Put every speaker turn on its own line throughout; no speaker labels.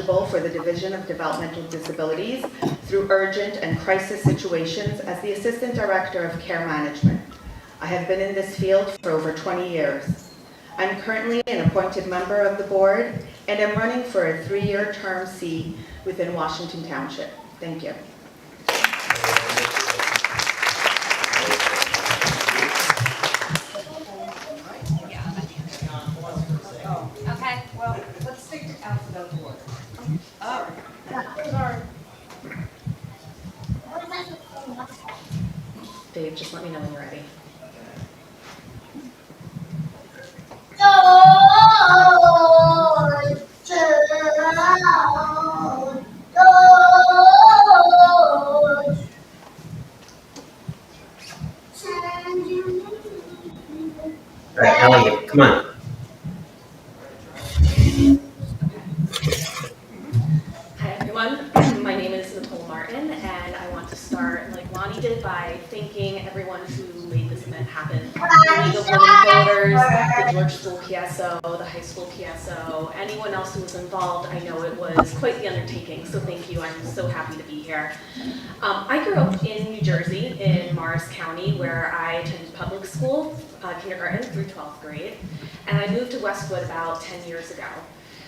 eligible for the Division of Developmental Disabilities through urgent and crisis situations as the Assistant Director of Care Management. I have been in this field for over 20 years. I'm currently an appointed member of the board and am running for a 3-year term seat within Washington Township. Thank you.
Okay, well, let's stick to alphabetical order. Oh, sorry.
Dave, just let me know when you're ready.
All right, Elliot, come on.
Hi everyone, my name is Nicole Martin, and I want to start like Lonnie did by thanking everyone who made this event happen. The League of Women Voters, the George School PSO, the high school PSO, anyone else who was involved. I know it was quite the undertaking, so thank you. I'm so happy to be here. I grew up in New Jersey, in Morris County, where I attended public school, kindergarten through 12th grade, and I moved to Westwood about 10 years ago.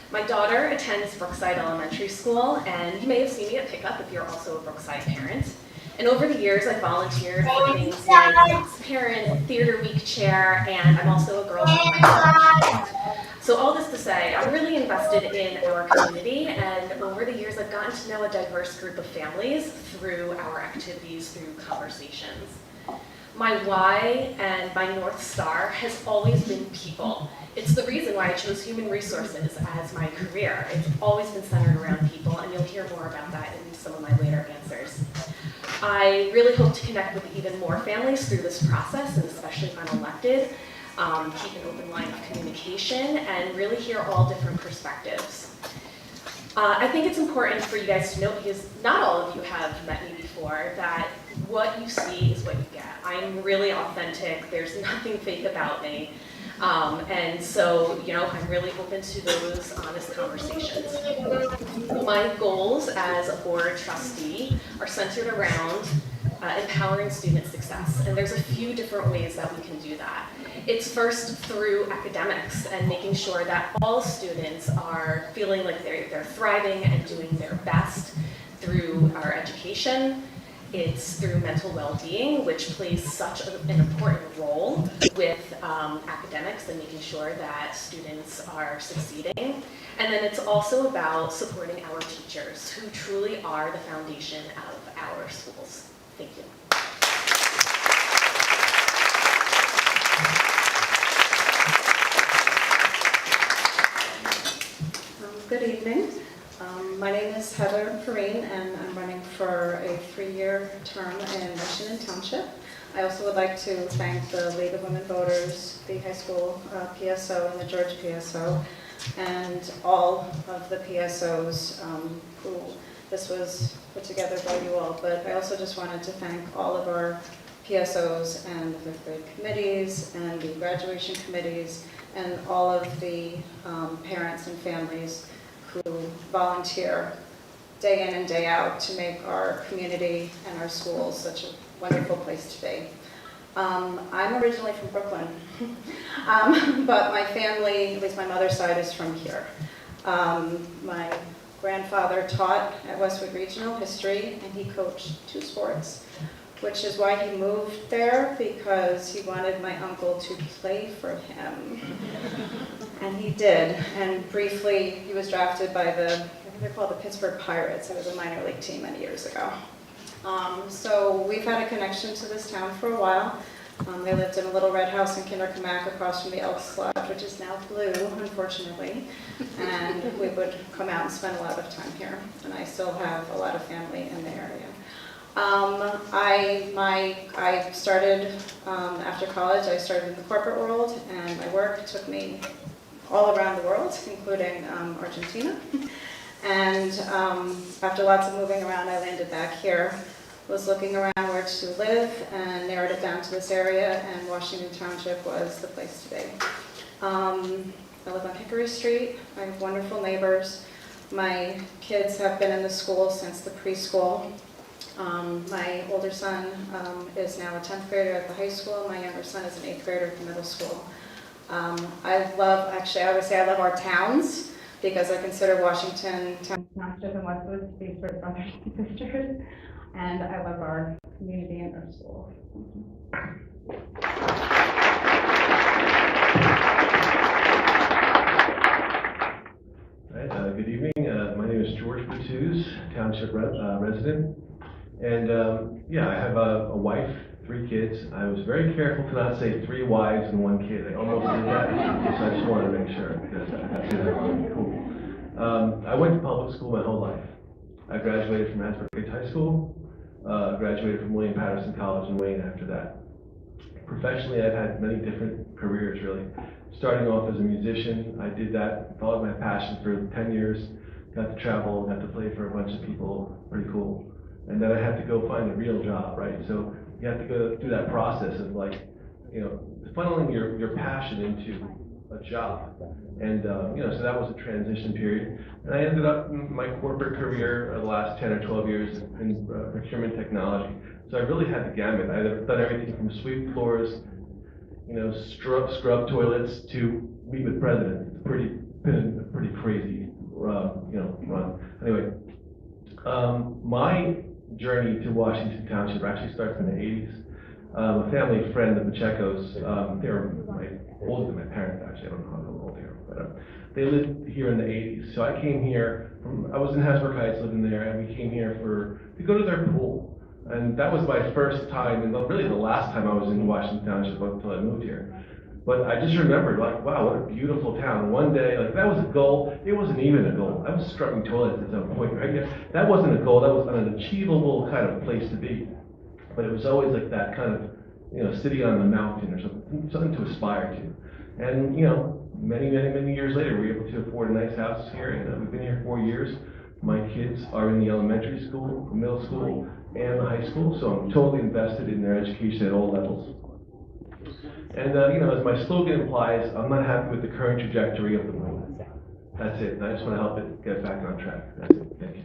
My daughter attends Brookside Elementary School, and you may have seen me at pickup if you're also a Brookside parent. And over the years, I've volunteered for things like parent, theater week chair, and I'm also a Girls in my church. So all this to say, I'm really invested in our community, and over the years, I've gotten to know a diverse group of families through our activities, through conversations. My why and my North Star has always been people. It's the reason why I chose human resources as my career. It's always been centered around people, and you'll hear more about that in some of my later answers. I really hope to connect with even more families through this process, and especially if I'm elected, keep an open line of communication, and really hear all different perspectives. I think it's important for you guys to know, because not all of you have met me before, that what you see is what you get. I'm really authentic. There's nothing fake about me. And so, I'm really open to those honest conversations. My goals as a board trustee are centered around empowering student success. And there's a few different ways that we can do that. It's first through academics and making sure that all students are feeling like they're thriving and doing their best through our education. It's through mental well-being, which plays such an important role with academics and making sure that students are succeeding. And then it's also about supporting our teachers, who truly are the foundation of our schools. Thank you.
Good evening. My name is Heather Perrine, and I'm running for a 3-year term in Washington Township. I also would like to thank the League of Women Voters, the high school PSO, and the George PSO, and all of the PSOs who this was put together by you all. But I also just wanted to thank all of our PSOs and the 5th grade committees and the graduation committees and all of the parents and families who volunteer day in and day out to make our community and our schools such a wonderful place to be. I'm originally from Brooklyn, but my family, at least my mother's side, is from here. My grandfather taught at Westwood Regional history, and he coached 2 sports, which is why he moved there, because he wanted my uncle to play for him. And he did, and briefly he was drafted by I think they're called the Pittsburgh Pirates. It was a minor league team many years ago. So we've had a connection to this town for a while. They lived in a little red house in Kinderkamak across from the Elks Lodge, which is now blue, unfortunately. And we would come out and spend a lot of time here. And I still have a lot of family in the area. I started, after college, I started in the corporate world, and my work took me all around the world, including Argentina. And after lots of moving around, I landed back here, was looking around where to live, and narrowed it down to this area, and Washington Township was the place to be. I live on Hickory Street. I have wonderful neighbors. My kids have been in the school since the preschool. My older son is now a 10th grader at the high school. My younger son is an 8th grader at the middle school. I would say I love our towns because I consider Washington Township and Westwood to be sort of brothers and sisters. And I love our community and our school.
Good evening. My name is George Batuz, Township resident. And I have a wife, 3 kids. I was very careful to not say 3 wives and 1 kid. I almost did that, so I just wanted to make sure. Cool. I went to public school my whole life. I graduated from Asbury High School, graduated from William Patterson College in Wayne after that. Professionally, I've had many different careers, really. Starting off as a musician, I did that, followed my passion for 10 years, got to travel, got to play for a bunch of people, pretty cool. And then I had to go find a real job, right? So you have to go through that process of funneling your passion into a job. And so that was a transition period. And I ended up in my corporate career the last 10 or 12 years in procurement technology. So I really had the gamut. I've done everything from sweep floors, scrub toilets to meet with presidents. It's been a pretty crazy, run. Anyway, my journey to Washington Township actually starts in the 80s. A family friend, the Pacheco's, they were older than my parents actually. I don't know how old they are, but they lived here in the 80s. So I came here I was in Hasbrook Heights living there, and we came here to go to their pool. And that was my first time, and really the last time I was in Washington Township until I moved here. But I just remembered, wow, what a beautiful town. One day, that was a goal. It wasn't even a goal. I was scrubbing toilets at some point, right? That wasn't a goal. That was an achievable kind of place to be. But it was always like that kind of, city on the mountain or something to aspire to. And, many years later, we were able to afford a nice house here, and we've been here 4 years. My kids are in the elementary school, middle school, and the high school, so I'm totally invested in their education at all levels. And as my slogan implies, I'm not happy with the current trajectory of the movement. That's it. And I just want to help it get back on track. That's it. Thank you.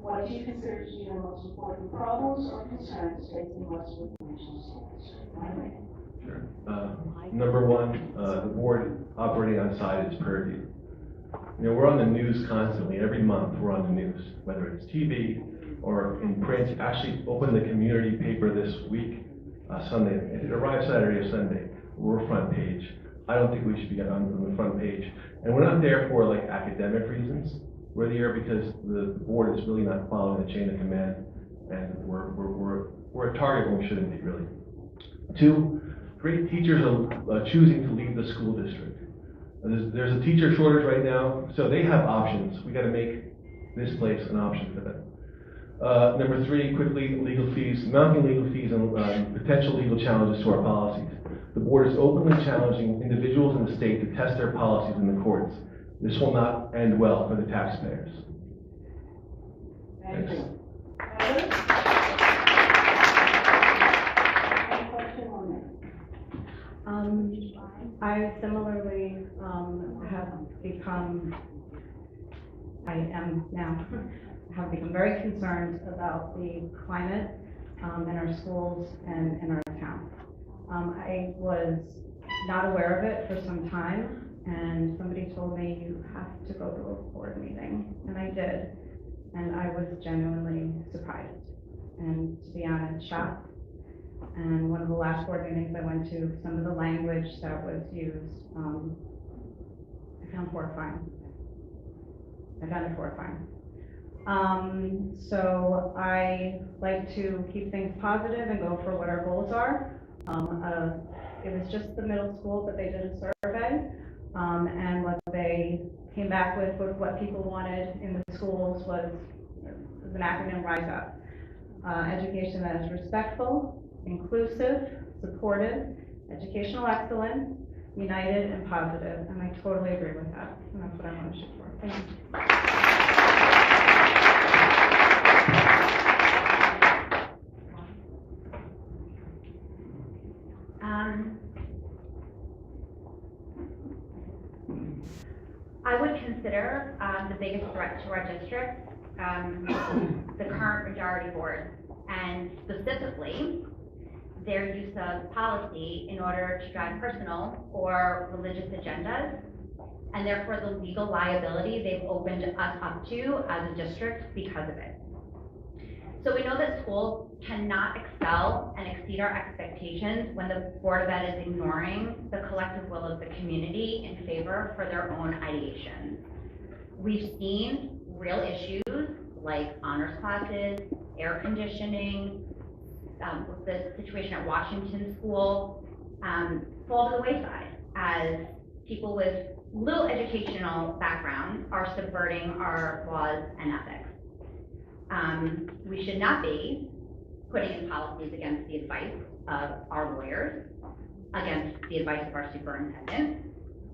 What do you consider to be the most important problems or concerns facing Westwood Regional Schools?
Sure. Number one, the board operating on site is purview. We're on the news constantly. Every month we're on the news, whether it's TV or in print. Actually opened the community paper this week, Sunday. It arrives Saturday or Sunday. We're front page. I don't think we should be on the front page. And we're not there for academic reasons. We're there because the board is really not following the chain of command, and we're a target when we shouldn't be, really. 2, great teachers are choosing to leave the school district. There's a teacher shortage right now, so they have options. We got to make this place an option for them. Number 3, quickly, legal fees, mounting legal fees, and potential legal challenges to our policies. The board is openly challenging individuals in the state to test their policies in the courts. This will not end well for the taxpayers.
Thank you.
I similarly have become very concerned about the climate in our schools and in our town. I was not aware of it for some time. And somebody told me, you have to go to a board meeting, and I did, and I was genuinely surprised, and to be honest, shocked. And one of the last board meetings I went to, some of the language that was used, I found horrifying. So I like to keep things positive and go for what our goals are. It was just the middle school that they did a survey. And what they came back with what people wanted in the schools was an acronym, RISE UP. Education that is respectful, inclusive, supportive, educational excellence, united and positive, and I totally agree with that, and that's what I want to shoot for. Thank you.
I would consider the biggest threat to our district the current majority board, and specifically their use of policy in order to drive personal or religious agendas, and therefore the legal liability they've opened us up to as a district because of it. So we know that schools cannot excel and exceed our expectations when the Board of Ed is ignoring the collective will of the community in favor for their own ideation. We've seen real issues like honors classes, air conditioning, with the situation at Washington School, fall to the wayside as people with little educational background are subverting our laws and ethics. We should not be putting in policies against the advice of our lawyers, against the advice of our superintendent,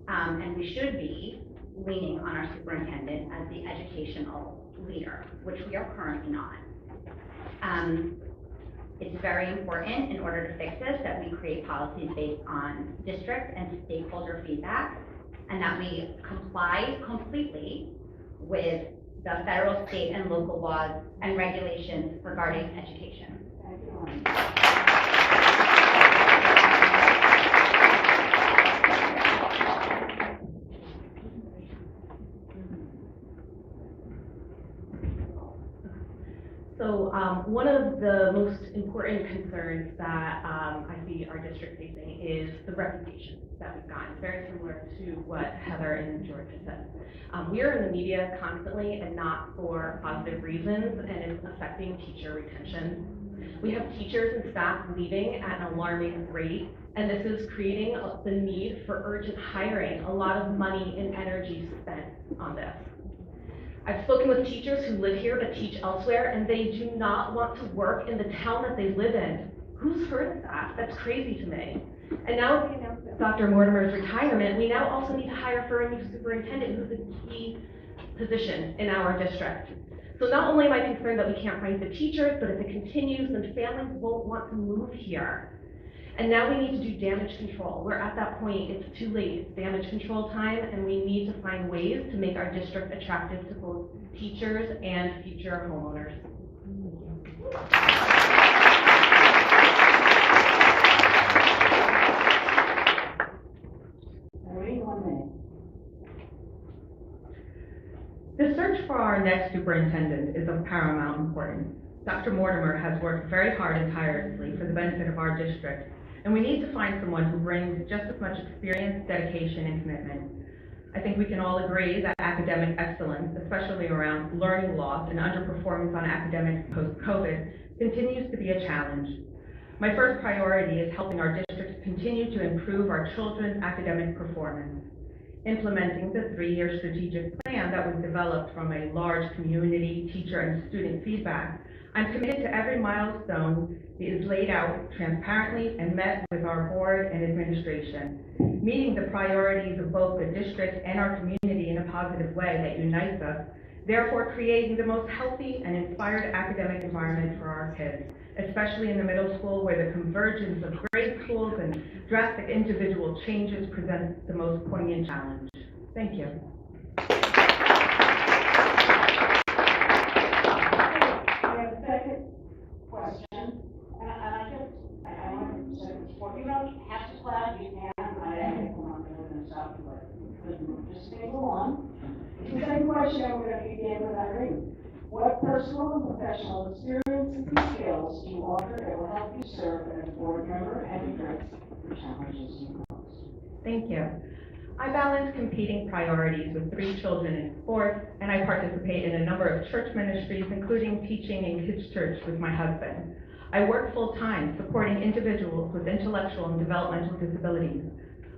and we should be leaning on our superintendent as the educational leader, which we are currently not. It's very important in order to fix this that we create policies based on district and stakeholder feedback, and that we comply completely with the federal, state, and local laws and regulations regarding education.
Thank you.
So one of the most important concerns that I see our district facing is the reputation that we've gotten, very similar to what Heather and George said. We are in the media constantly and not for positive reasons, and it's affecting teacher retention. We have teachers and staff leaving at an alarming rate, and this is creating the need for urgent hiring, a lot of money and energy spent on this. I've spoken with teachers who live here but teach elsewhere, and they do not want to work in the town that they live in. Who's heard of that? That's crazy to me. And now with the announcement of Dr. Mortimer's retirement, we now also need to hire for a new superintendent who's a key position in our district. So not only am I concerned that we can't find the teachers, but if it continues, then families won't want to move here. And now we need to do damage control. We're at that point, it's too late, it's damage control time, and we need to find ways to make our district attractive to both teachers and future homeowners.
The search for our next superintendent is of paramount importance. Dr. Mortimer has worked very hard and tirelessly for the benefit of our district, and we need to find someone who brings just as much experience, dedication, and commitment. I think we can all agree that academic excellence, especially around learning loss and underperformance on academics post-COVID, continues to be a challenge. My first priority is helping our district continue to improve our children's academic performance. Implementing the 3-year strategic plan that was developed from a large community, teacher, and student feedback, I'm committed to every milestone that is laid out transparently and met with our board and administration, meeting the priorities of both the district and our community in a positive way that unites us, therefore creating the most healthy and inspired academic environment for our kids, especially in the middle school where the convergence of grade schools and drastic individual changes presents the most poignant challenge. Thank you.
Question, and I just, I want to say this before, you don't have to clap, you can, I am going to stop you later. Just stay along. The second question I'm going to begin with Irene. What personal and professional experiences and skills do you offer that will help you serve as a board member and address the challenges you pose?
Thank you. I balance competing priorities with 3 children in sports, and I participate in a number of church ministries, including teaching in kids' church with my husband. I work full-time supporting individuals with intellectual and developmental disabilities.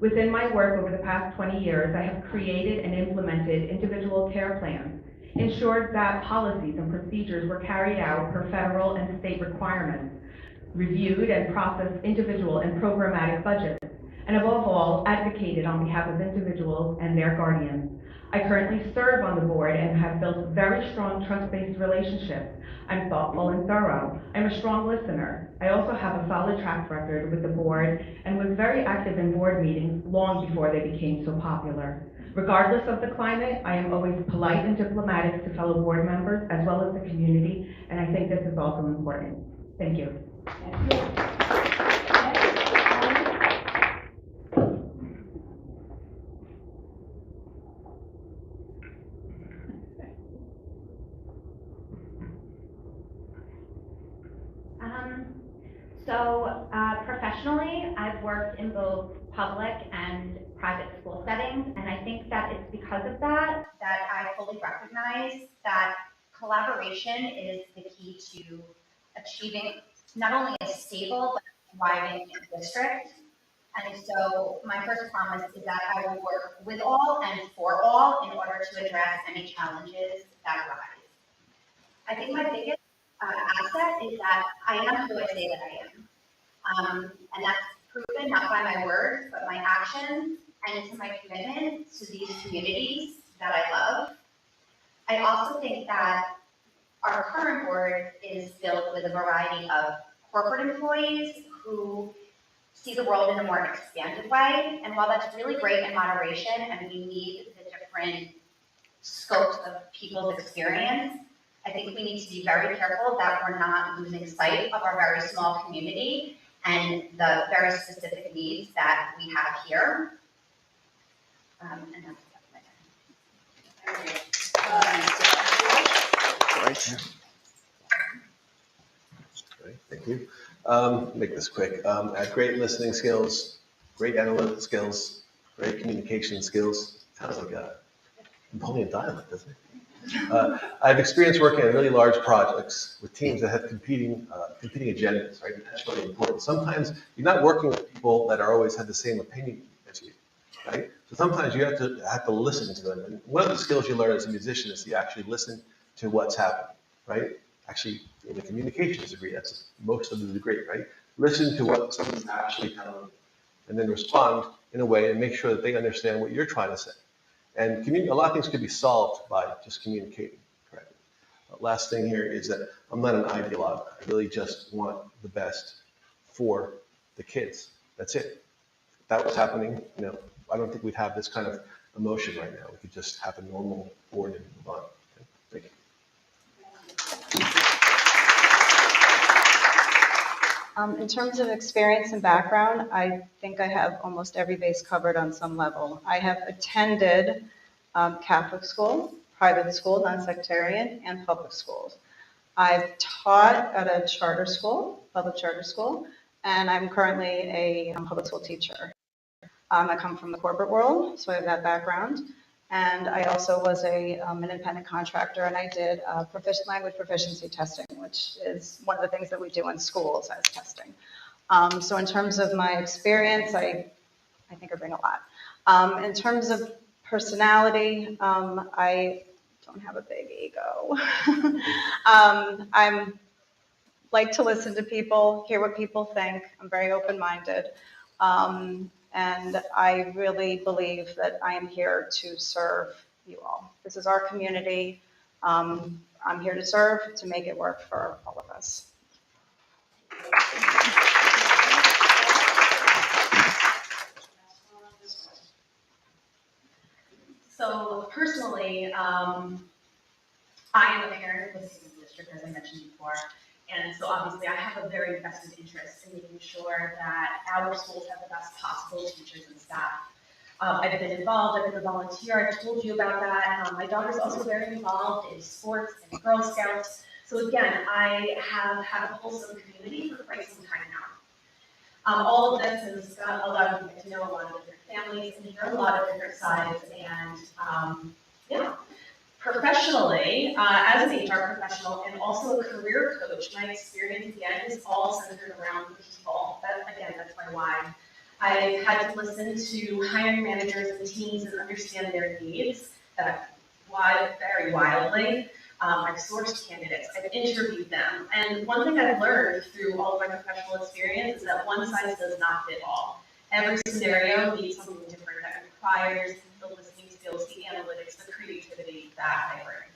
Within my work over the past 20 years, I have created and implemented individual care plans, ensured that policies and procedures were carried out per federal and state requirements, reviewed and processed individual and programmatic budgets, and above all, advocated on behalf of individuals and their guardians. I currently serve on the board and have built very strong trust-based relationships. I'm thoughtful and thorough. I'm a strong listener. I also have a solid track record with the board and was very active in board meetings long before they became so popular. Regardless of the climate, I am always polite and diplomatic to fellow board members as well as the community, and I think this is also important. Thank you.
Thank you.
Professionally, I've worked in both public and private school settings, and I think that it's because of that I fully recognize that collaboration is the key to achieving not only a stable but thriving district. And so my first promise is that I will work with all and for all in order to address any challenges that arise. I think my biggest asset is that I am who I say that I am. And that's proven not by my words, but my actions and to my commitment to these communities that I love. I also think that our current board is filled with a variety of corporate employees who see the world in a more expanded way. And while that's really great in moderation and we need the different scopes of people's experience, I think we need to be very careful that we're not losing sight of our very small community and the very specific needs that we have here. And that's
Great, thank you. Make this quick. At great listening skills, great analytic skills, great communication skills. Sounds like a Napoleon dialect, doesn't it? I have experience working on really large projects with teams that have competing agendas, right? That's really important. Sometimes you're not working with people that are always have the same opinion as you, right? So sometimes you have to listen to them. And one of the skills you learn as a musician is to actually listen to what's happening, right? Actually, in the communications degree, that's most of the degree, right? Listen to what someone's actually telling you, and then respond in a way and make sure that they understand what you're trying to say. And a lot of things could be solved by just communicating correctly. Last thing here is that I'm not an ideologue. I really just want the best for the kids. That's it. If that was happening, I don't think we'd have this kind of emotion right now. We could just have a normal board and move on. Okay. Thank you.
In terms of experience and background, I think I have almost every base covered on some level. I have attended Catholic school, private school, non-sectarian, and public schools. I've taught at a charter school, public charter school, and I'm currently a public school teacher. I come from the corporate world, so I have that background. And I also was an independent contractor, and I did language proficiency testing, which is one of the things that we do in schools as testing. So in terms of my experience, I think I bring a lot. In terms of personality, I don't have a big ego. I'm like to listen to people, hear what people think. I'm very open-minded. And I really believe that I am here to serve you all. This is our community. I'm here to serve, to make it work for all of us.
So personally, I am a parent of the school district, as I mentioned before. And so obviously I have a very vested interest in making sure that our schools have the best possible teachers and staff. I've been involved, I've been a volunteer, I told you about that. My daughter's also very involved in sports and Girl Scouts. So again, I have had a wholesome community for quite some time now. All of this has allowed me to know a lot of different families and hear a lot of different sides. And professionally, as an HR professional and also a career coach, my experience again is all centered around people. That's my why. I've had to listen to hiring managers and teams and understand their needs very wildly. I've sourced candidates, I've interviewed them, and one thing I've learned through all of my professional experience is that one size does not fit all. Every scenario needs something different that requires the listening skills, the analytics, the creativity that I bring.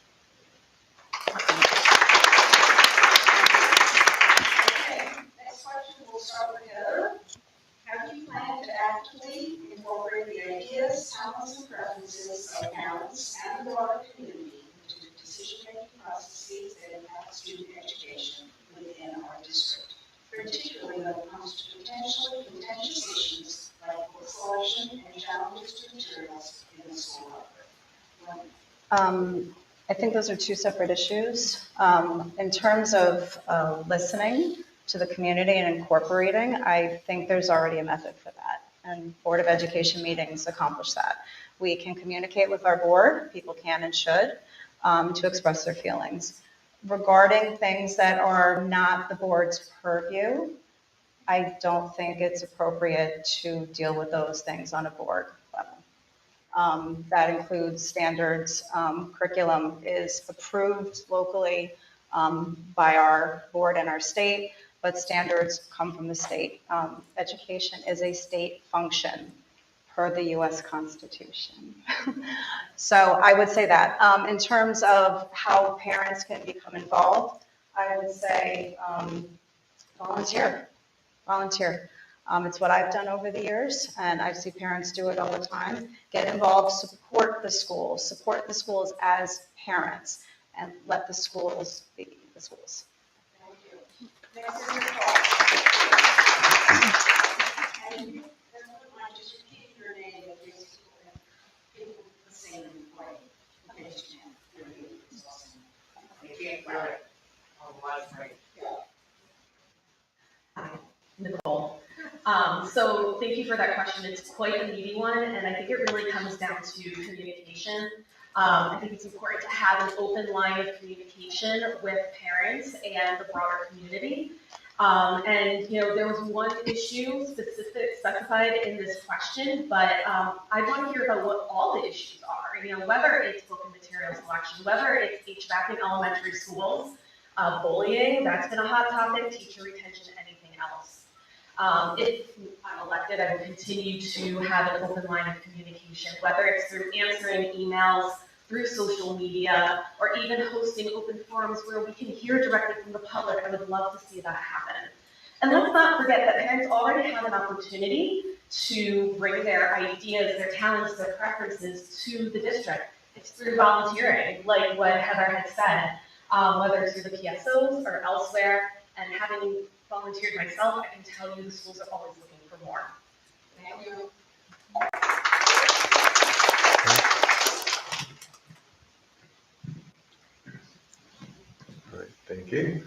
Okay, next question, we'll start with Heather. How do you plan to actively incorporate the ideas, talents, and preferences of parents and the broader community into decision-making processes that impact student education within our district, particularly when it comes to potentially contentious issues like book selection and challenges to materials in the school library?
I think those are two separate issues. In terms of listening to the community and incorporating, I think there's already a method for that, and Board of Education meetings accomplish that. We can communicate with our board, people can and should, to express their feelings. Regarding things that are not the board's purview, I don't think it's appropriate to deal with those things on a board level. That includes standards. Curriculum is approved locally by our board and our state, but standards come from the state. Education is a state function per the U.S. Constitution. So I would say that. In terms of how parents can become involved, I would say volunteer. Volunteer. It's what I've done over the years, and I see parents do it all the time. Get involved, support the schools as parents, and let the schools be the schools.
Thank you. Next is Nicole. And you, I just repeat your name in case people the same way. Okay, you can.
You can't write on last night.
Nicole. So thank you for that question. It's quite a meaty one, and I think it really comes down to communication. I think it's important to have an open line of communication with parents and the broader community. And there was one issue specified in this question, but I want to hear about what all the issues are. Whether it's book and material selection, whether it's HVAC in elementary schools, bullying, that's been a hot topic, teacher retention, anything else. If I'm elected, I will continue to have an open line of communication, whether it's through answering emails, through social media, or even hosting open forums where we can hear directly from the public. I would love to see that happen. And let's not forget that parents already have an opportunity to bring their ideas, their talents, their preferences to the district. It's through volunteering, like what Heather had said, whether it's through the PSOs or elsewhere. And having volunteered myself, I can tell you the schools are always looking for more.
Thank you.
All right, thank you.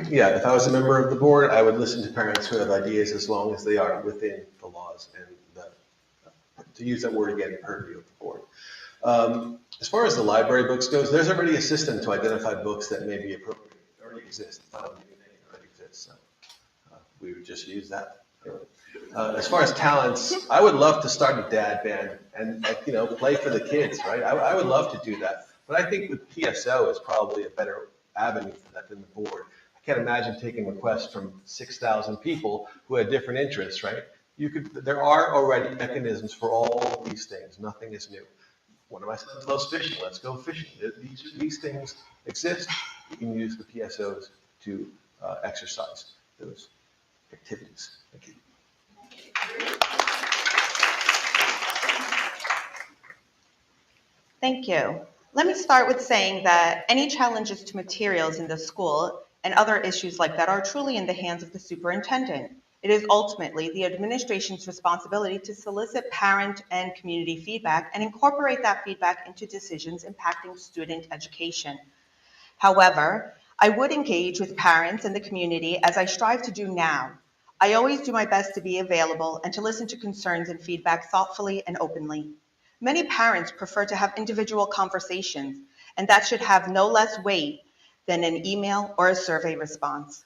Yeah, if I was a member of the board, I would listen to parents who have ideas as long as they are within the laws and to use that word again, purview of the board. As far as the library books goes, there's already a system to identify books that may be appropriate. It already exists. It already exists. So we would just use that. As far as talents, I would love to start a dad band and play for the kids, right? I would love to do that. But I think the PSO is probably a better avenue for that than the board. I can't imagine taking requests from 6,000 people who had different interests, right? There are already mechanisms for all these things. Nothing is new. One of my sons loves fishing. Let's go fishing. These things exist. You can use the PSOs to exercise those activities. Thank you.
Thank you. Let me start with saying that any challenges to materials in the school and other issues like that are truly in the hands of the superintendent. It is ultimately the administration's responsibility to solicit parent and community feedback and incorporate that feedback into decisions impacting student education. However, I would engage with parents and the community as I strive to do now. I always do my best to be available and to listen to concerns and feedback thoughtfully and openly. Many parents prefer to have individual conversations, and that should have no less weight than an email or a survey response.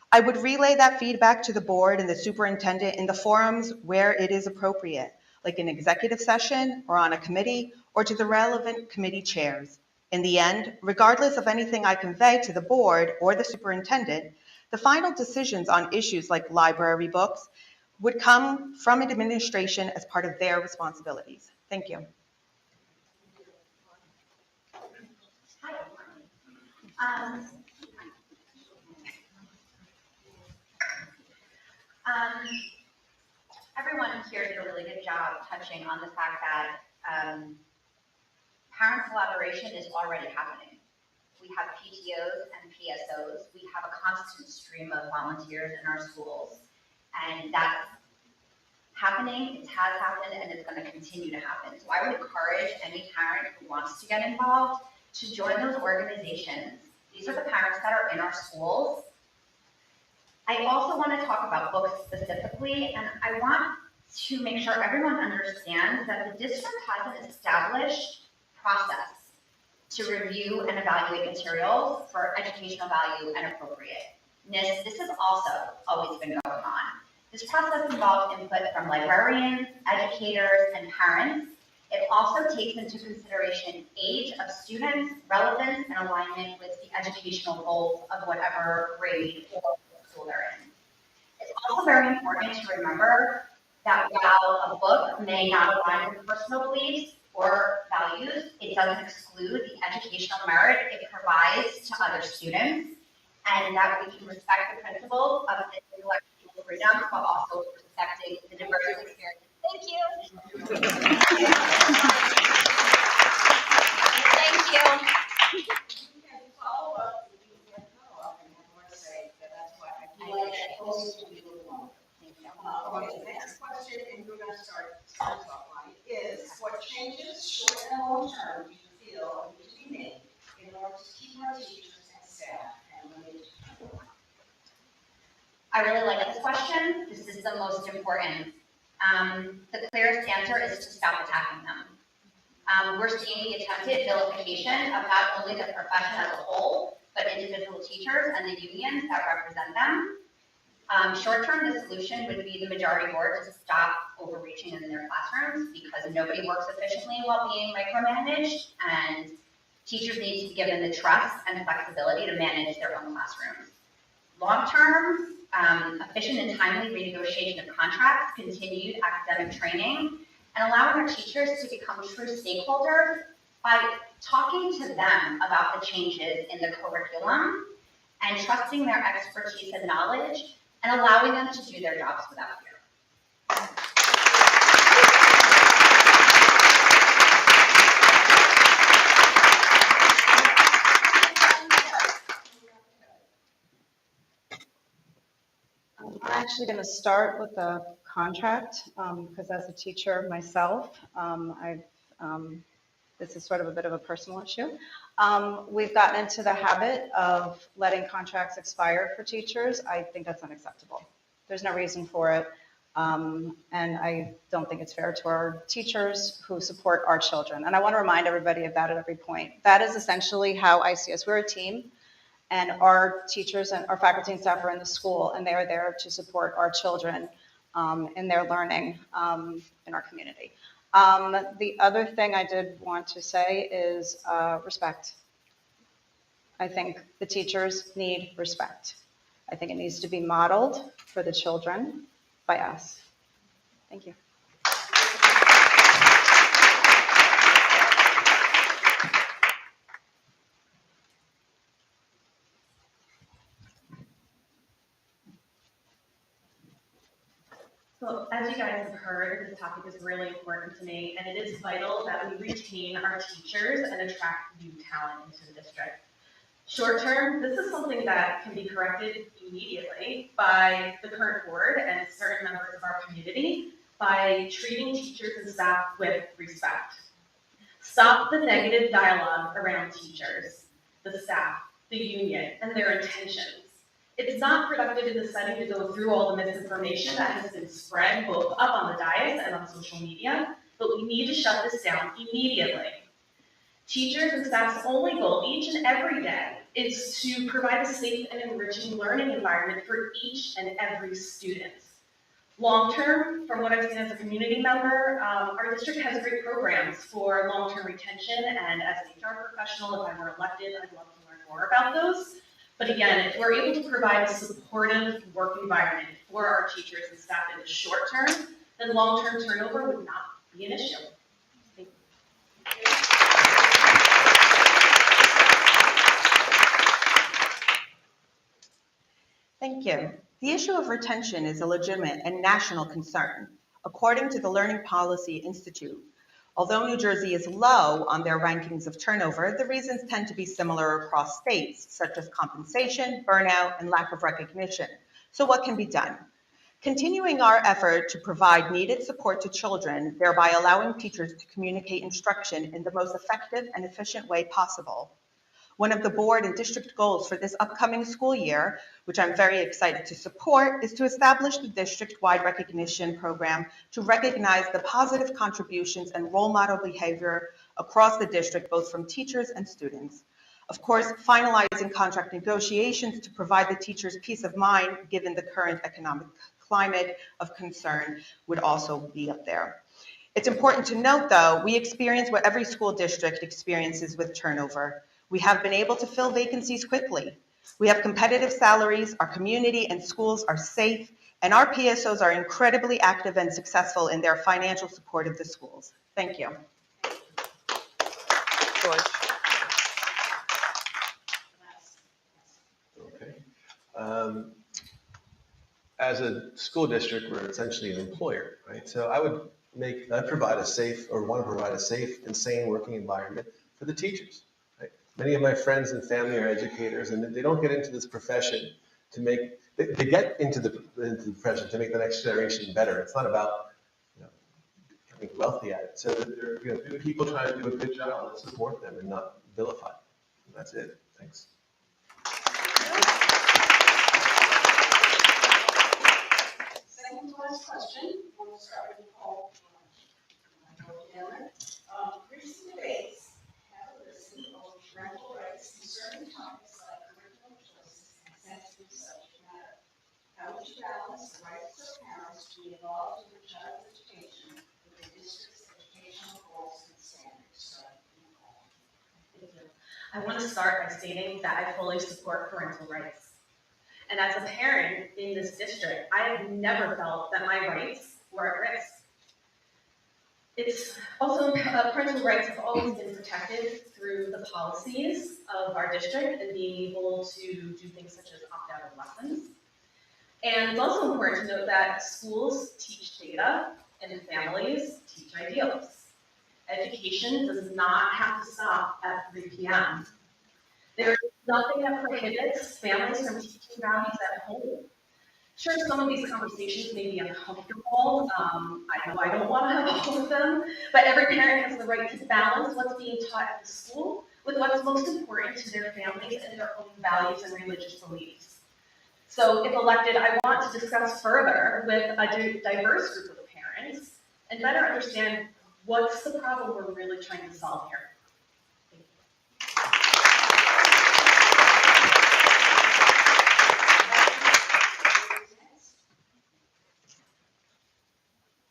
I would relay that feedback to the board and the superintendent in the forums where it is appropriate, like an executive session or on a committee, or to the relevant committee chairs. In the end, regardless of anything I convey to the board or the superintendent, the final decisions on issues like library books would come from administration as part of their responsibilities. Thank you.
Everyone here did a really good job touching on the fact that parent collaboration is already happening. We have PTOs and PSOs. We have a constant stream of volunteers in our schools, and that's happening, it has happened, and it's going to continue to happen. So I would encourage any parent who wants to get involved to join those organizations. These are the parents that are in our schools. I also want to talk about books specifically, and I want to make sure everyone understands that the district has an established process to review and evaluate materials for educational value and appropriateness. This has also always been going on. This process involves input from librarians, educators, and parents. It also takes into consideration age of students, relevance, and alignment with the educational goals of whatever grade or school they're in. It's also very important to remember that while a book may not align with personal beliefs or values, it doesn't exclude the educational merit it provides to other students, and that we can respect the principles of intellectual freedom while also respecting the diverse experience. Thank you. Thank you.
You can follow up, you can follow up, and have more to say, but that's what I feel like that goes to be a little longer. Okay, the next question, and we're gonna start off line, is what changes, short and long term, do you feel need to be made in order to keep our teachers and staff and manage?
I really like this question. This is the most important. The clearest answer is to stop attacking them. We're seeing the attempted vilification of not only the profession as a whole, but individual teachers and the unions that represent them. Short-term, the solution would be the majority board to stop overreaching in their classrooms because nobody works efficiently while being micromanaged, and teachers need to be given the trust and flexibility to manage their own classrooms. Long-term, efficient and timely renegotiation of contracts, continued academic training, and allowing our teachers to become true stakeholders by talking to them about the changes in the curriculum and trusting their expertise and knowledge and allowing them to do their jobs without fear.
I'm actually going to start with the contract because as a teacher myself, this is sort of a bit of a personal issue. We've gotten into the habit of letting contracts expire for teachers. I think that's unacceptable. There's no reason for it. And I don't think it's fair to our teachers who support our children. And I want to remind everybody of that at every point. That is essentially how I see us. We're a team. And our teachers and our faculty and staff are in the school, and they are there to support our children in their learning in our community. The other thing I did want to say is respect. I think the teachers need respect. I think it needs to be modeled for the children by us. Thank you.
So as you guys have heard, this topic is really important to me, and it is vital that we retain our teachers and attract new talent into the district. Short term, this is something that can be corrected immediately by the current board and certain members of our community by treating teachers and staff with respect. Stop the negative dialogue around teachers, the staff, the union, and their intentions. It's not productive in the setting to go through all the misinformation that has been spread both up on the dais and on social media, but we need to shut this down immediately. Teachers and staff's only goal each and every day is to provide a safe and enriching learning environment for each and every student. Long-term, from what I've seen as a community member, our district has great programs for long-term retention, and as an HR professional, if I were elected, I'd love to learn more about those. But again, if we're able to provide a supportive work environment for our teachers and staff in the short term, then long-term turnover would not be an issue. Thank you.
Thank you. The issue of retention is a legitimate and national concern. According to the Learning Policy Institute, although New Jersey is low on their rankings of turnover, the reasons tend to be similar across states, such as compensation, burnout, and lack of recognition. So what can be done? Continuing our effort to provide needed support to children, thereby allowing teachers to communicate instruction in the most effective and efficient way possible. One of the board and district goals for this upcoming school year, which I'm very excited to support, is to establish the district-wide recognition program to recognize the positive contributions and role model behavior across the district, both from teachers and students. Of course, finalizing contract negotiations to provide the teachers peace of mind given the current economic climate of concern would also be up there. It's important to note, though, we experience what every school district experiences with turnover. We have been able to fill vacancies quickly. We have competitive salaries, our community and schools are safe, and our PSOs are incredibly active and successful in their financial support of the schools. Thank you. George.
Okay. As a school district, we're essentially an employer, right? So I'd provide a safe, or want to provide a safe and sane working environment for the teachers. Right? Many of my friends and family are educators, and they don't get into this profession to make, they get into the profession to make the next generation better. It's not about, becoming wealthy at it. So there are people trying to do a good job. Let's support them and not vilify them. And that's it. Thanks.
Second to last question, we'll start with Nicole. Recent debates have arisen over parental rights concerning topics like curriculum choices and sensitive subject matter. How would you balance the rights of parents to be involved in their child's education with the district's educational goals and standards?
I want to start by stating that I fully support parental rights. And as a parent in this district, I have never felt that my rights were at risk. It's also, parental rights have always been protected through the policies of our district and being able to do things such as opt out of lessons. And it's also important to note that schools teach data and families teach ideals. Education does not have to stop at 3 p.m. There is nothing that prohibits families from teaching values at home. Sure, some of these conversations may be uncomfortable. I know I don't want to have all of them, but every parent has the right to balance what's being taught at the school with what's most important to their families and their own values and religious beliefs. So if elected, I want to discuss further with a diverse group of parents and better understand what's the problem we're really trying to solve here.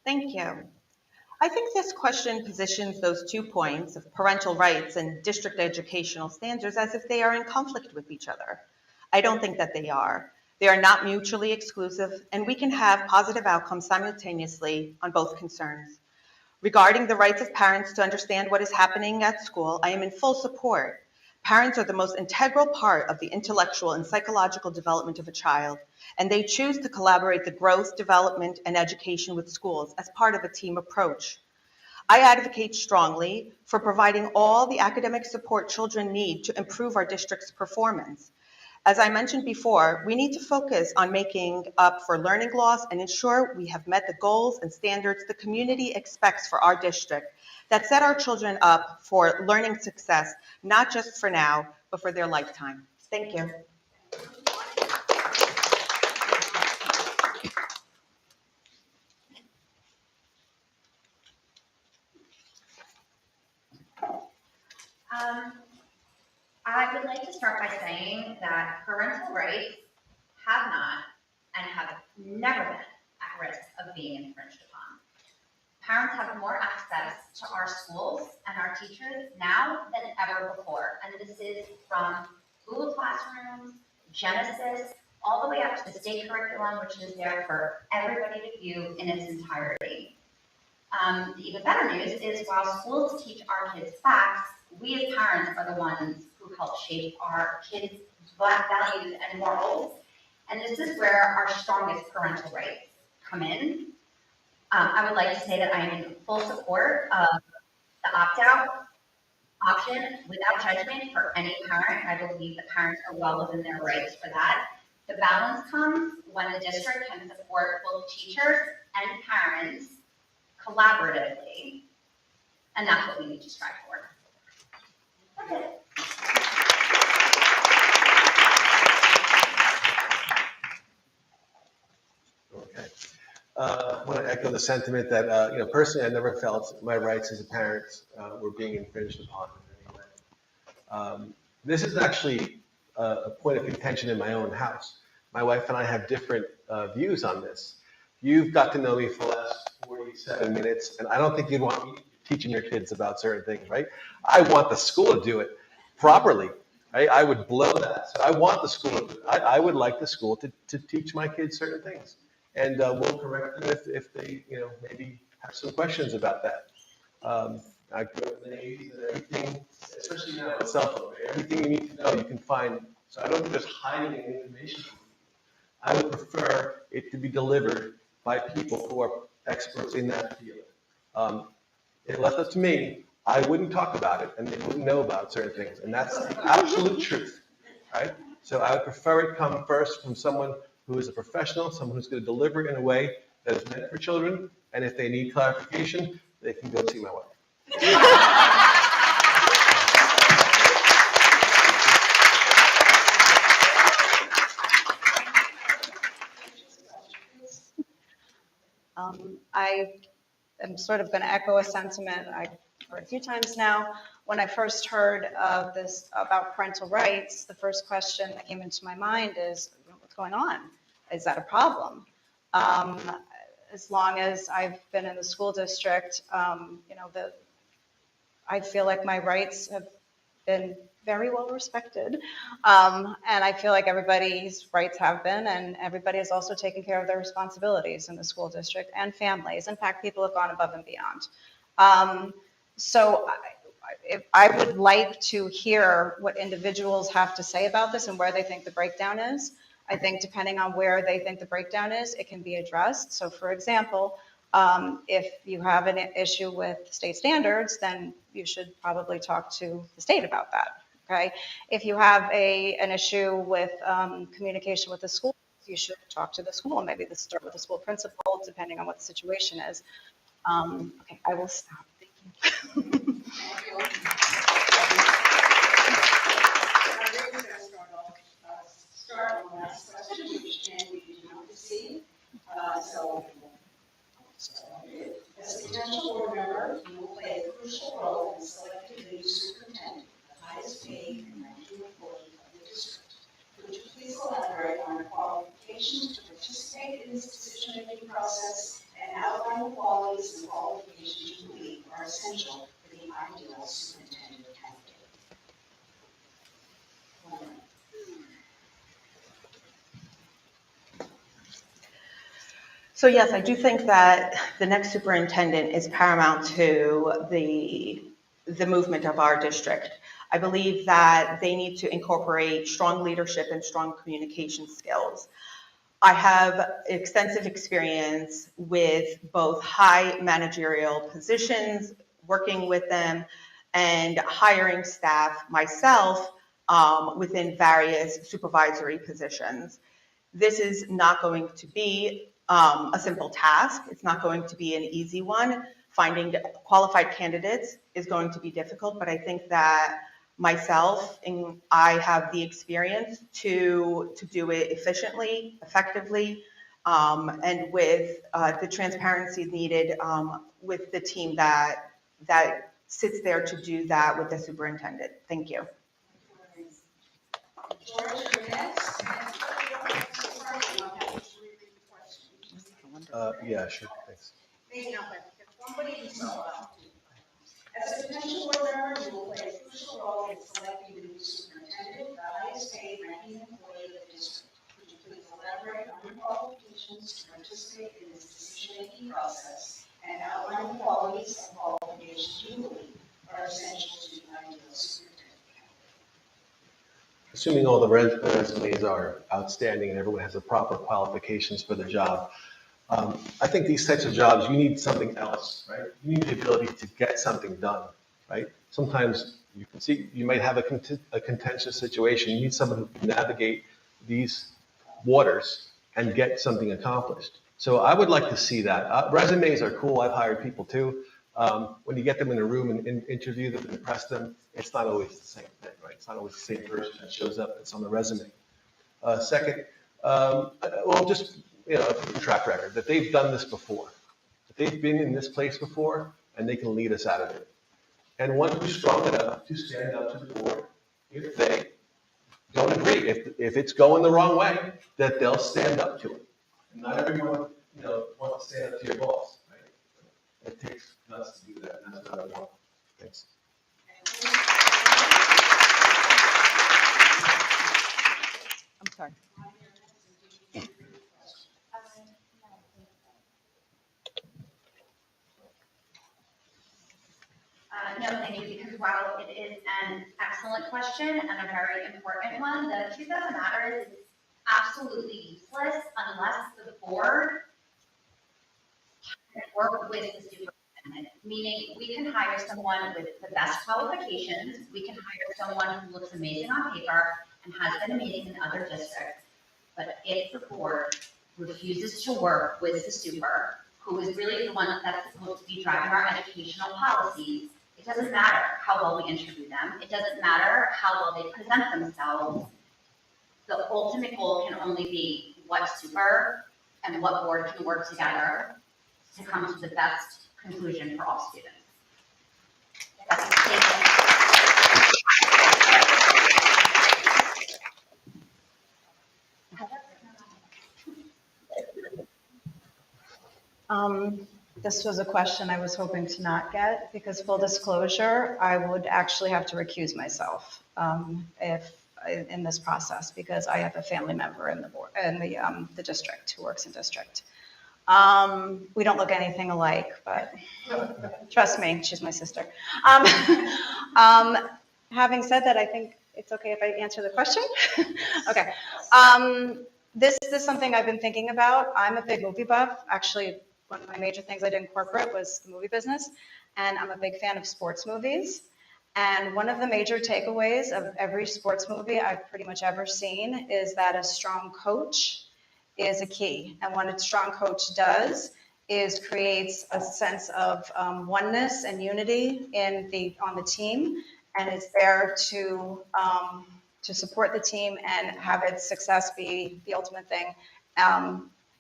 Thank you. I think this question positions those 2 points of parental rights and district educational standards as if they are in conflict with each other. I don't think that they are. They are not mutually exclusive, and we can have positive outcomes simultaneously on both concerns. Regarding the rights of parents to understand what is happening at school, I am in full support. Parents are the most integral part of the intellectual and psychological development of a child, and they choose to collaborate the growth, development, and education with schools as part of a team approach. I advocate strongly for providing all the academic support children need to improve our district's performance. As I mentioned before, we need to focus on making up for learning loss and ensure we have met the goals and standards the community expects for our district that set our children up for learning success, not just for now, but for their lifetime. Thank you.
I would like to start by saying that parental rights have not and have never been at risk of being infringed upon. Parents have more access to our schools and our teachers now than ever before, and this is from Google Classrooms Genesis, all the way up to the state curriculum, which is there for everybody to view in its entirety. The even better news is while schools teach our kids facts, we as parents are the ones who help shape our kids' values and morals. And this is where our strongest parental rights come in. I would like to say that I am in full support of the opt-out option without judgment for any parent. I believe that parents are well within their rights for that. The balance comes when the district can support both teachers and parents collaboratively, and that's what we need to strive for. That's it.
Okay. I want to echo the sentiment that, personally, I never felt my rights as a parent were being infringed upon in any way. This is actually a point of contention in my own house. My wife and I have different views on this. You've got to know me for the last 47 minutes, and I don't think you'd want me teaching your kids about certain things, right? I want the school to do it properly. Right? I would blow that. So I want the school to do it. I would like the school to teach my kids certain things. And we'll correct them if they, maybe have some questions about that. I grew up in the 80s and everything, especially now with cell phone, everything you need to know you can find. So I don't think there's hiding any information from you. I would prefer it to be delivered by people who are experts in that field. If left up to me, I wouldn't talk about it and they wouldn't know about certain things. And that's the absolute truth, right? So I would prefer it come first from someone who is a professional, someone who's going to deliver in a way that is meant for children. And if they need clarification, they can go see my wife.
I am sort of going to echo a sentiment I've heard a few times now. When I first heard of this about parental rights, the first question that came into my mind is, what's going on? Is that a problem? As long as I've been in the school district, I feel like my rights have been very well respected. And I feel like everybody's rights have been, and everybody has also taken care of their responsibilities in the school district and families. In fact, people have gone above and beyond. So I would like to hear what individuals have to say about this and where they think the breakdown is. I think depending on where they think the breakdown is, it can be addressed. So for example, if you have an issue with state standards, then you should probably talk to the state about that, okay? If you have an issue with communication with the school, you should talk to the school. Maybe start with the school principal, depending on what the situation is. Okay, I will stop. Thank you.
Start on the last question, which can we do not receive. As a potential board member, you will play a crucial role in selecting the new superintendent, the highest paid and ranking employee of the district. Would you please elaborate on your qualifications to participate in this decision-making process and outline the qualities and qualifications you believe are essential for the ideal superintendent candidate?
So yes, I do think that the next superintendent is paramount to the movement of our district. I believe that they need to incorporate strong leadership and strong communication skills. I have extensive experience with both high managerial positions, working with them, and hiring staff myself within various supervisory positions. This is not going to be a simple task. It's not going to be an easy one. Finding qualified candidates is going to be difficult, but I think that myself and I have the experience to do it efficiently, effectively, and with the transparency needed with the team that sits there to do that with the superintendent. Thank you.
George, you're next.
Yeah, sure, thanks.
As a potential board member, you will play a crucial role in selecting the new superintendent, the highest paid ranking employee of the elaborate on your qualifications to participate in this decision-making process and outline the qualities and qualifications you believe are essential to an ideal superintendent candidate.
Assuming all the resumes are outstanding and everyone has the proper qualifications for the job, I think these types of jobs, you need something else, right? You need the ability to get something done, right? Sometimes you can see, you might have a contentious situation. You need someone who can navigate these waters and get something accomplished. So I would like to see that. Resumes are cool. I've hired people too. When you get them in a room and interview them and impress them, it's not always the same thing, right? It's not always the same person that shows up that's on the resume. Second, well, just, track record, that they've done this before, that they've been in this place before, and they can lead us out of it. And one who's strong enough to stand up to the board if they don't agree, if it's going the wrong way, that they'll stand up to it. And not everyone, wants to stand up to your boss, right? It takes guts to do that, and that's what I want. Thanks.
I'm sorry.
No, thank you, because while it is an excellent question and a very important one, the truth of the matter is it's absolutely useless unless the board can work with the superintendent. Meaning, we can hire someone with the best qualifications, we can hire someone who looks amazing on paper and has been amazing in other districts. But if the board refuses to work with the super, who is really the one that's supposed to be driving our educational policies, it doesn't matter how well we interview them. It doesn't matter how well they present themselves. The ultimate goal can only be what super and what board can work together to come to the best conclusion for all students.
This was a question I was hoping to not get, because full disclosure, I would actually have to recuse myself in this process, because I have a family member in the board, in the district, who works in district. We don't look anything alike, but trust me, she's my sister. Having said that, I think it's okay if I answer the question. Okay. This is something I've been thinking about. I'm a big movie buff. Actually, one of my major things I did in corporate was the movie business, and I'm a big fan of sports movies. And one of the major takeaways of every sports movie I've pretty much ever seen is that a strong coach is a key. And what a strong coach does is creates a sense of oneness and unity on the team, and is there to support the team and have its success be the ultimate thing,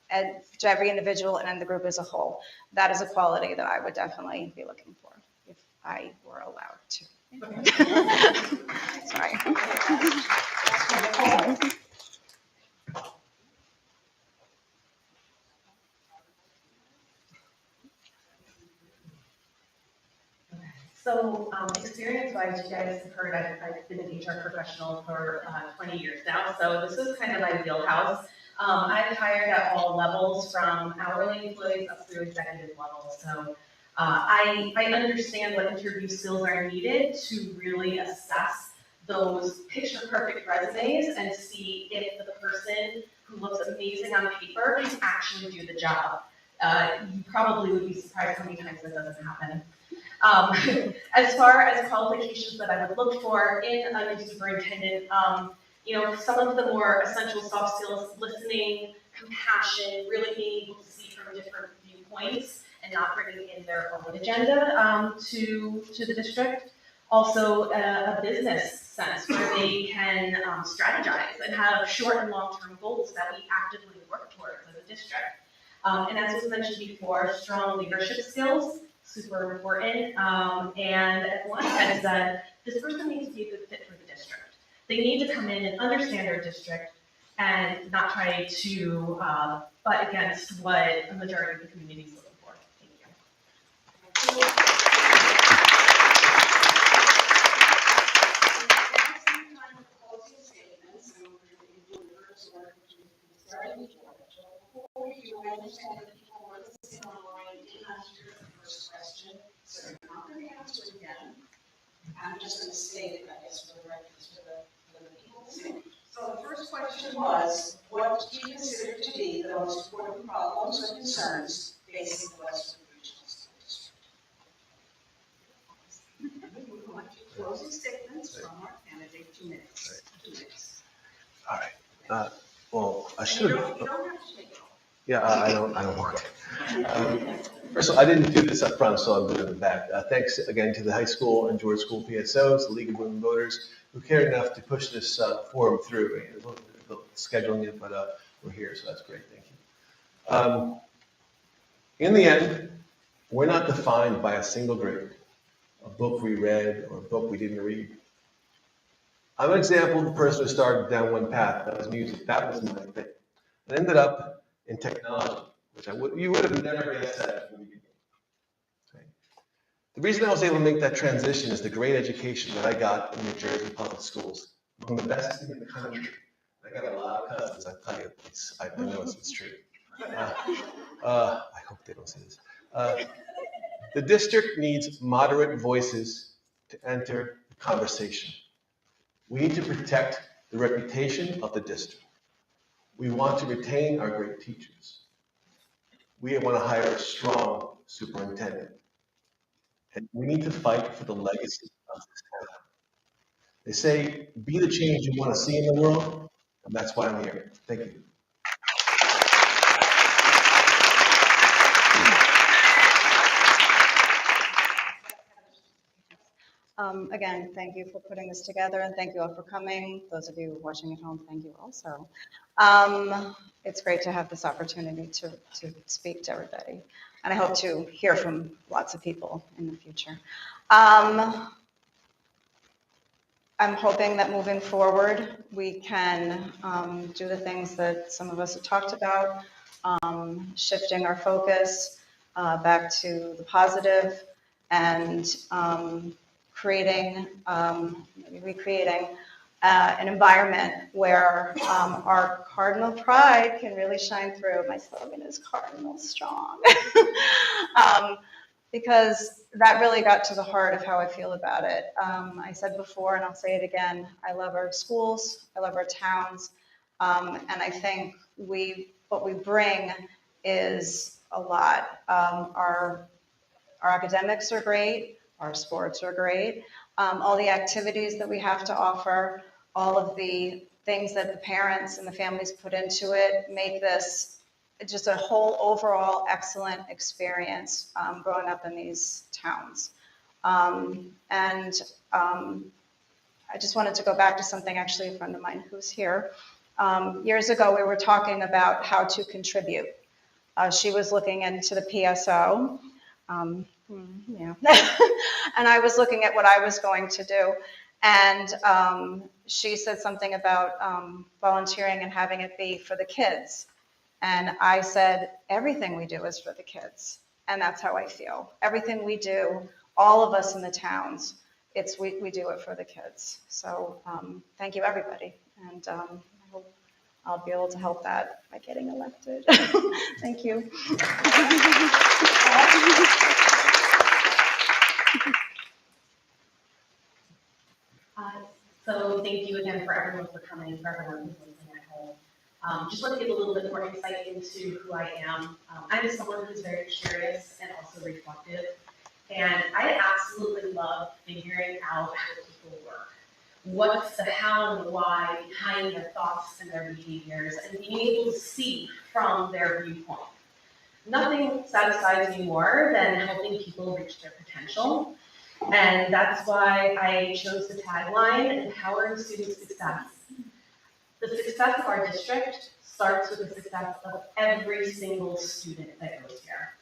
and to every individual and the group as a whole. That is a quality that I would definitely be looking for if I were allowed to. Sorry.
So experience-wise, you guys have heard I've been an HR professional for 20 years now, so this is kind of my wheelhouse. I've hired at all levels, from hourly employees up through executive level. So I understand what interview skills are needed to really assess those picture-perfect resumes and see if the person who looks amazing on paper can actually do the job. You probably would be surprised how many times that doesn't happen. As far as qualifications that I would look for in a new superintendent, some of the more essential soft skills: listening, compassion, really being able to see from different viewpoints and not bringing in their own agenda to the district. Also, a business sense where they can strategize and have short and long-term goals that we actively work towards as a district. And as was mentioned before, strong leadership skills, super important. And as Lonnie had said, this person needs to be a good fit for the district. They need to come in and understand their district and not try to butt against what a majority of the community is looking for. Thank you.
Closing statements, and we're going to do the first one, which is I understand that people who are listening online didn't answer the first question, so I'm not going to answer it again. I'm just going to state it, I guess, for the record, for the people listening. So the first question was, what do you consider to be the most important problems or concerns facing the Westwood Regional School District? We move on to closing statements from our candidate, 2 minutes. 2 minutes.
All right. Well, I should have.
You don't have to take it all.
Yeah, I don't want to. First of all, I didn't do this up front, so I'm doing it in the back. Thanks again to the high school and George School PSOs, the League of Women Voters, who cared enough to push this forum through. It was a little difficult scheduling it, but we're here, so that's great. Thank you. In the end, we're not defined by a single grade, a book we read or a book we didn't read. I'm an example of the person who started down one path. That was music. That was my thing. And ended up in technology, which you would have never guessed that from the beginning. Okay. The reason I was able to make that transition is the great education that I got in New Jersey public schools, one of the best in the country. I got a lot of cousins. I tell you, I know it's true. I hope they don't see this. The district needs moderate voices to enter the conversation. We need to protect the reputation of the district. We want to retain our great teachers. We want to hire a strong superintendent. And we need to fight for the legacy of this town. They say, be the change you want to see in the world, and that's why I'm here. Thank you.
Again, thank you for putting this together, and thank you all for coming. Those of you watching at home, thank you also. It's great to have this opportunity to speak to everybody, and I hope to hear from lots of people in the future. I'm hoping that moving forward, we can do the things that some of us have talked about, shifting our focus back to the positive and creating, maybe recreating an environment where our cardinal pride can really shine through. My slogan is Cardinal Strong. Because that really got to the heart of how I feel about it. I said before, and I'll say it again, I love our schools, I love our towns, and I think what we bring is a lot. Our academics are great, our sports are great, all the activities that we have to offer, all of the things that the parents and the families put into it make this just a whole overall excellent experience growing up in these towns. I just wanted to go back to something, actually, a friend of mine who's here. Years ago, we were talking about how to contribute. She was looking into the PSO. Yeah. And I was looking at what I was going to do. And she said something about volunteering and having it be for the kids. And I said, everything we do is for the kids. And that's how I feel. Everything we do, all of us in the towns, we do it for the kids. So thank you, everybody. And I hope I'll be able to help that by getting elected. Thank you.
So thank you again for everyone for coming, for everyone who's listening at home. Just want to give a little bit more insight into who I am. I'm someone who's very curious and also reflective. And I absolutely love figuring out how people work. What's the how and the why behind their thoughts and their behaviors, and being able to see from their viewpoint. Nothing satisfies me more than helping people reach their potential. And that's why I chose the tagline, Empowering Student Success. The success of our district starts with the success of every single student that goes here.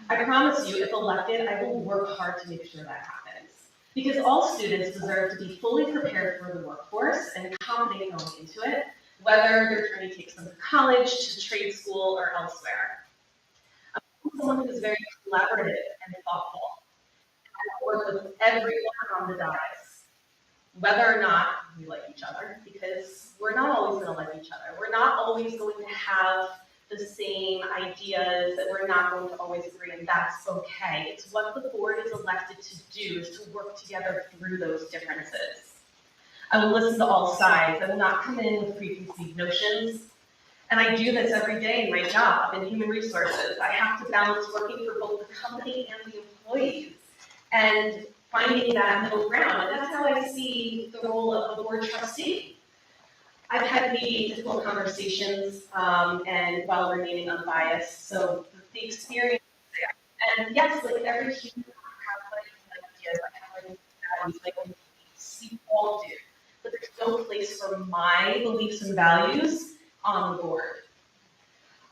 I promise you, if elected, I will work hard to make sure that happens. Because all students deserve to be fully prepared for the workforce and confident going into it, whether their journey takes them to college, to trade school, or elsewhere. I'm someone who's very collaborative and thoughtful. I work with everyone on the dais, whether or not we like each other, because we're not always going to like each other. We're not always going to have the same ideas, that we're not going to always agree, and that's okay. It's what the board is elected to do, is to work together through those differences. I will listen to all sides. I will not come in with preconceived notions. And I do this every day in my job in human resources. I have to balance working for both the company and the employees and finding that middle ground. And that's how I see the role of a board trustee. I've had maybe difficult conversations and while remaining unbiased. So the experience there. And yes, like every human has like ideas, like values, like we all do. But there's no place for my beliefs and values on the board.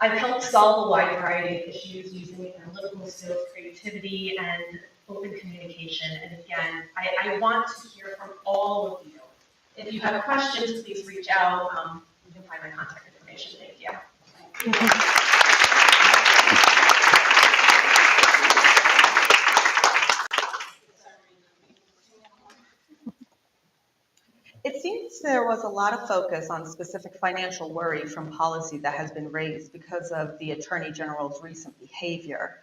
I've helped solve a wide variety of issues using analytical skills, creativity, and open communication. And again, I want to hear from all of you. If you have questions, please reach out. You can find my contact information. Thank you.
It seems there was a lot of focus on specific financial worry from policy that has been raised because of the Attorney General's recent behavior.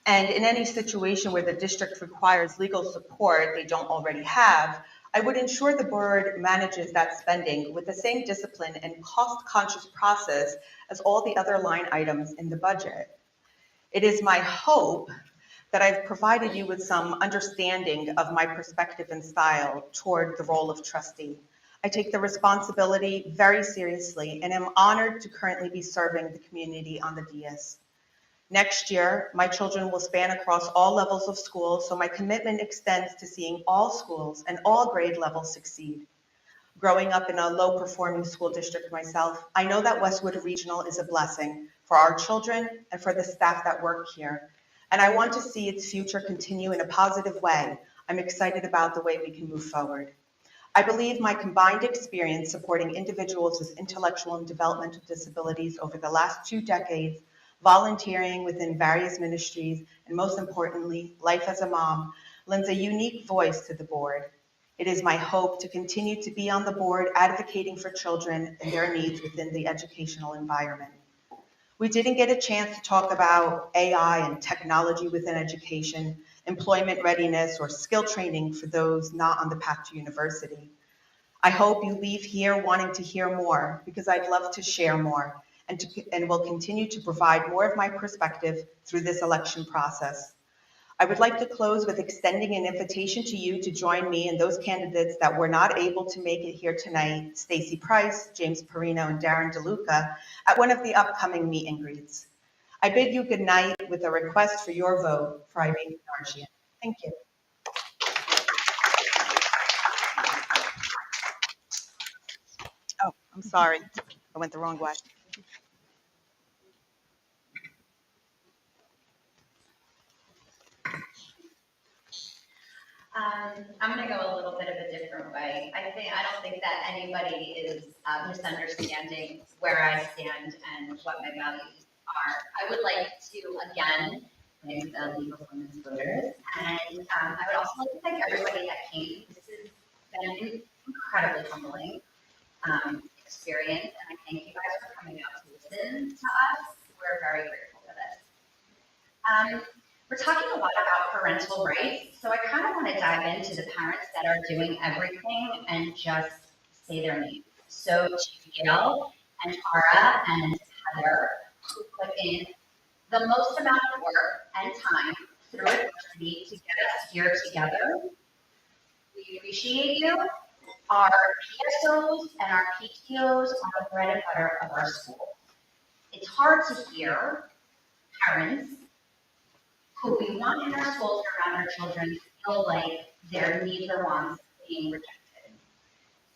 And in any situation where the district requires legal support they don't already have, I would ensure the board manages that spending with the same discipline and cost-conscious process as all the other line items in the budget. It is my hope that I've provided you with some understanding of my perspective and style toward the role of trustee. I take the responsibility very seriously and am honored to currently be serving the community on the dais. Next year, my children will span across all levels of school, so my commitment extends to seeing all schools and all grade levels succeed. Growing up in a low-performing school district myself, I know that Westwood Regional is a blessing for our children and for the staff that work here. And I want to see its future continue in a positive way. I'm excited about the way we can move forward. I believe my combined experience supporting individuals with intellectual and developmental disabilities over the last 2 decades, volunteering within various ministries, and most importantly, life as a mom, lends a unique voice to the board. It is my hope to continue to be on the board advocating for children and their needs within the educational environment. We didn't get a chance to talk about AI and technology within education, employment readiness, or skill training for those not on the path to university. I hope you leave here wanting to hear more because I'd love to share more and will continue to provide more of my perspective through this election process. I would like to close with extending an invitation to you to join me and those candidates that were not able to make it here tonight, Stacey Price, James Perino, and Darren DeLuca, at one of the upcoming meet and greets. I bid you good night with a request for your vote for Irene Narjian. Thank you. Oh, I'm sorry. I went the wrong way.
I'm going to go a little bit of a different way. I don't think that anybody is misunderstanding where I stand and what my values are. I would like to again thank the League of Women's Voters, and I would also like to thank everybody that came. This has been an incredibly humbling experience, and I thank you guys for coming out to listen to us. We're very grateful for this. We're talking a lot about parental rights, so I kind of want to dive into the parents that are doing everything and just say their names. So to Gail and Tara and Heather, who put in the most amount of work and time through adversity to get us here together, we appreciate you. Our PSOs and our PTOs are the bread and butter of our school. It's hard to hear parents who we want in our schools around our children feel like their needs or wants being rejected.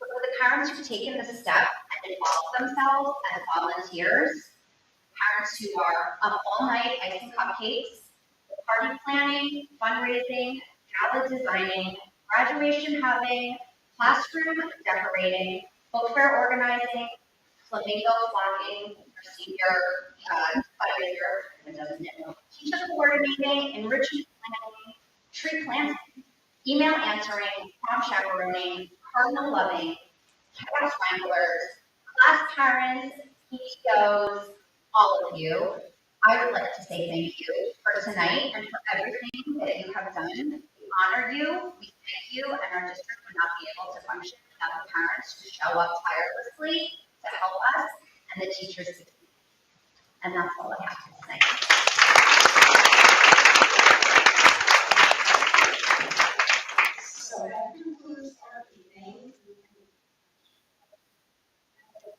So for the parents who've taken the step and involved themselves as volunteers, parents who are up all night icing cupcakes, party planning, fundraising, gala designing, graduation hubbing, classroom decorating, book fair organizing, flamingo flocking, our senior fundraiser, teacher coordinating, enrichment planning, tree planting, email answering, prom chaperoning, cardinal loving, chaos wranglers, class parents, PTOs, all of of you, I would like to say thank you for tonight and for everything that you have done. We honor you, we thank you, and our district would not be able to function without the parents who show up tirelessly to help us and the teachers succeed. And that's all I have to say.
So that concludes our evening.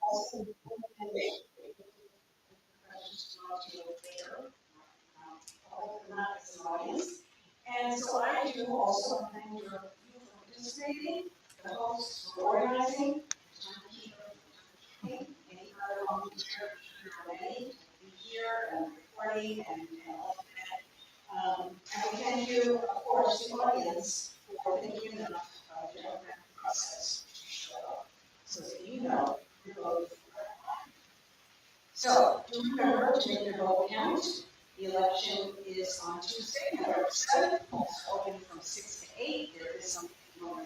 Also, and so I do also thank you for participating, the hosts for organizing, any other volunteers who are ready to be here and recording and all of that. And we thank you, of course, the audience for thinking enough of the democratic process to show up so that you know your vote is correct. So do remember to make your vote count. The election is on Tuesday, November 7th, polls open from 6 to 8. There is something going on.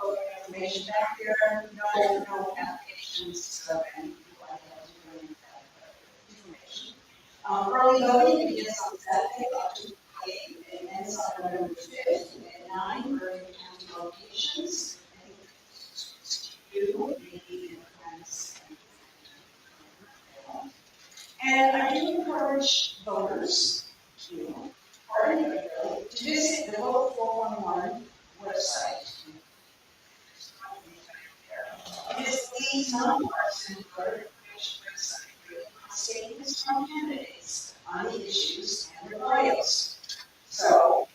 Voter information back there, no applications, and people like that to bring in that information. Early voting begins on Saturday, October 8th, and ends on November 5th at 9 Bergen County locations. I think it's you, maybe, and friends. And I do encourage voters to, or anybody really, to visit the Vote 411 website. It is these nonpartisan voter information website with statements from candidates on the issues and their bios. So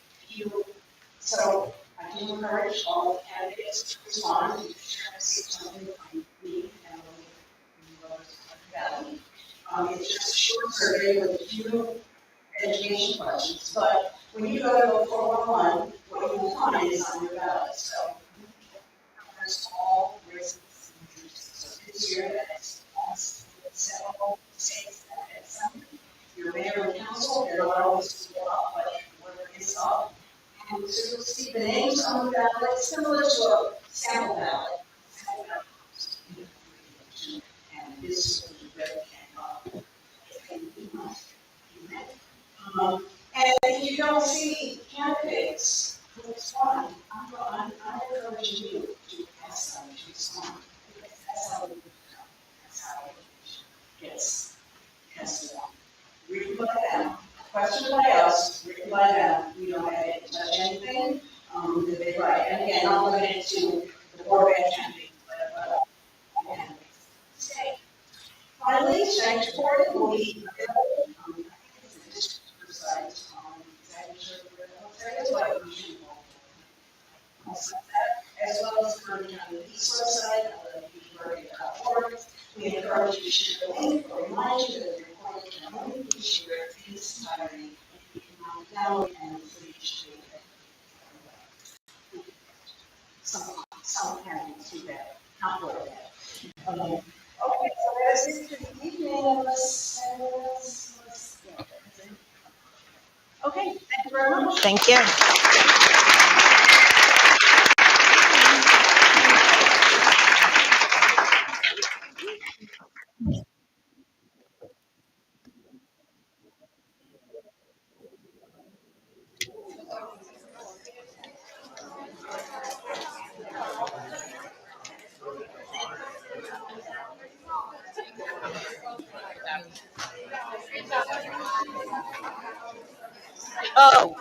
I do encourage all the candidates to respond if you see something from me and Valley. It's just a short survey with a few education questions, but when you go to Vote 411, what you will find is on your ballot. So covers all races and interests. So this year, that's several states that had some. Your mayor and council, they're not always go up, but where it's up. And so you'll see the names on the ballot, similar to a sample ballot. And this will be read and if you don't see candidates who respond, I'm encouraging you to ask them to respond. Because that's how it gets tested on. Written by them, questioned by us, written by them, we don't have to touch anything that they write. And again, I'm limited to the board of candidates, but again, stay. Finally, tonight's recording will be available I think it's the district website as well as the Bergen County Police website, www.org. We encourage you to share the link or remind you that the recording can only be shared in its entirety. You can download and free to some candidates do that, not all of that. Okay, so that's it for the evening. Okay, thank you very much.
Thank you. Oh.